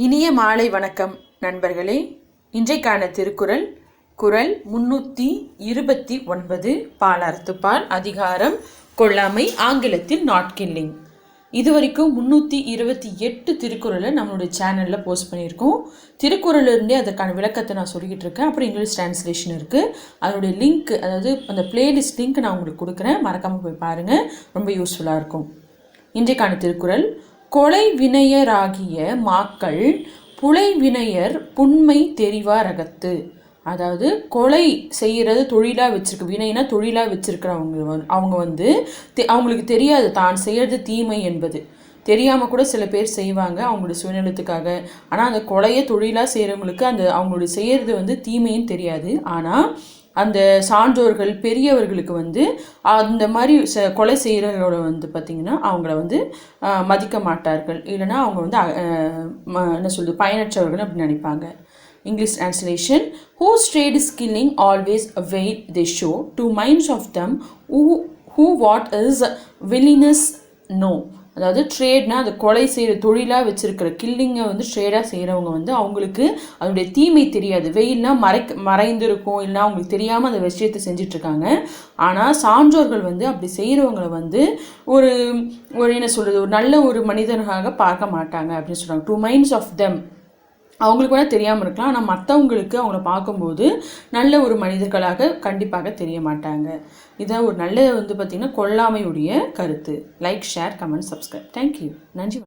இனிய மாலை வணக்கம் நண்பர்களே. இன்றைக்கான திருக்குறள் குறள் 329 பாலார்த்துப்பால் அதிகாரம் கொல்லாமை, ஆங்கிலத்தில் நாட் கில்லிங். இதுவரைக்கும் 328 திருக்குறளை நம்மளுடைய சேனலில் போஸ்ட் பண்ணியிருக்கோம். திருக்குறளிலிருந்தே அதற்கான விளக்கத்தை நான் சொல்லிக்கிட்டு இருக்கேன். அப்புறம் இங்கிலீஷ் டிரான்ஸ்லேஷன் இருக்குது. அதனுடைய லிங்க், அதாவது அந்த பிளேலிஸ்ட் லிங்க் நான் உங்களுக்கு கொடுக்குறேன். மறக்காமல் போய் பாருங்கள், ரொம்ப யூஸ்ஃபுல்லாக இருக்கும். இன்றைக்கான திருக்குறள் கொலை வினையராகிய மாக்கள் புலை வினையர் புண்மை தெரிவார் அகத்து. அதாவது கொலை செய்கிறது தொழிலாக வச்சுருக்கு, வினைனா தொழிலாக வச்சுருக்கிறவங்க அவங்களுக்கு தெரியாது தான் செய்கிறது தீமை என்பது. தெரியாமல் கூட சில பேர் செய்வாங்க அவங்களுடைய சுயநலத்துக்காக. ஆனால் அந்த கொலையை தொழிலாக செய்கிறவங்களுக்கு அவங்களுடைய செய்கிறது தீமைன்னு தெரியாது. ஆனால் அந்த சான்றோர்கள் பெரியவர்களுக்கு அந்த மாதிரி கொலை செய்கிறவங்களோட பார்த்திங்கன்னா அவங்கள மதிக்க மாட்டார்கள். இல்லைனா அவங்க என்ன சொல்கிறது, பயனற்றவர்கள் அப்படின்னு நினைப்பாங்க. English translation: whose trade is killing always avail they show to minds of them who what is willingness know. அதாவது ட்ரேட்னா அது கொலை செய்கிற தொழிலாக வச்சுருக்கிற கில்லிங்கை ட்ரேடாக செய்கிறவங்க அவங்களுக்கு அதனுடைய தீமை தெரியாது. வெயில்னால் மறைந்திருக்கும், இல்லைனா அவங்களுக்கு தெரியாமல் அந்த விஷயத்தை செஞ்சிட்ருக்காங்க. ஆனால் சான்றோர்கள் அப்படி செய்கிறவங்களை ஒரு என்ன சொல்கிறது, ஒரு நல்ல ஒரு மனிதனாக பார்க்க மாட்டாங்க அப்படின்னு சொல்கிறாங்க. டூ மைண்ட்ஸ் ஆஃப் தெம், அவங்களுக்கு கூட தெரியாமல் இருக்கலாம், ஆனால் மற்றவங்களுக்கு அவங்கள பார்க்கும்போது நல்ல ஒரு மனிதர்களாக கண்டிப்பாக தெரிய மாட்டாங்க. இதான் ஒரு நல்ல பார்த்திங்கன்னா கொல்லாமையுடைய கருத்து. Like, share, comment, subscribe. Thank you. நன்றி.